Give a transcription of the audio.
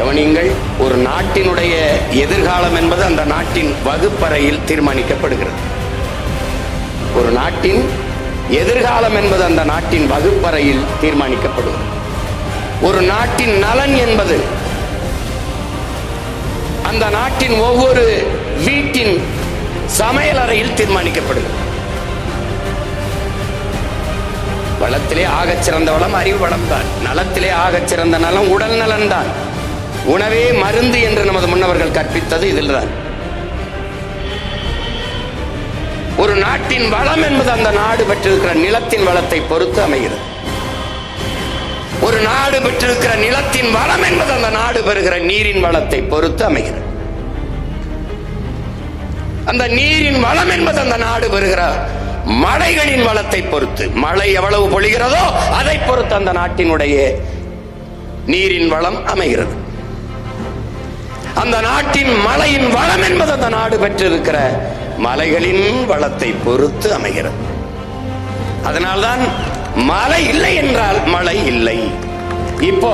கவனிங்கள், ஒரு நாட்டினுடைய எதிர்காலம் என்பது அந்த நாட்டின் வகுப்பறையில் தீர்மானிக்கப்படுகிறது. ஒரு நாட்டின் எதிர்காலம் என்பது அந்த நாட்டின் வகுப்பறையில் தீர்மானிக்கப்படுகிறது. ஒரு நாட்டின் நலன் என்பது அந்த நாட்டின் ஒவ்வொரு வீட்டின் சமையலறையில் தீர்மானிக்கப்படுகிறது. வளத்திலே ஆகச் சிறந்த வளம் அறிவு வளம் தான். நலத்திலே ஆகச் சிறந்த நலம் உடல் நலன் தான். உணவே மருந்து என்று நமது முன்னவர்கள் கற்பித்தது இதில்தான். ஒரு நாட்டின் வளம் என்பது அந்த நாடு பெற்றிருக்கிற நிலத்தின் வளத்தை பொறுத்து அமைகிறது. ஒரு நாடு பெற்றிருக்கிற நிலத்தின் வளம் என்பது அந்த நாடு பெறுகிற நீரின் வளத்தை பொறுத்து அமைகிறது. அந்த நீரின் வளம் என்பது அந்த நாடு பெறுகிற மழைகளின் வளத்தை பொறுத்து, மழை எவ்வளவு பொழிகிறதோ அதை பொறுத்து அந்த நாட்டினுடைய நீரின் வளம் அமைகிறது. அந்த நாட்டின் மழையின் வளம் என்பது அந்த நாடு பெற்றிருக்கிற மலைகளின் வளத்தை பொறுத்து அமைகிறது. அதனால்தான் மழை இல்லை என்றால் மழை இல்லை. இப்போ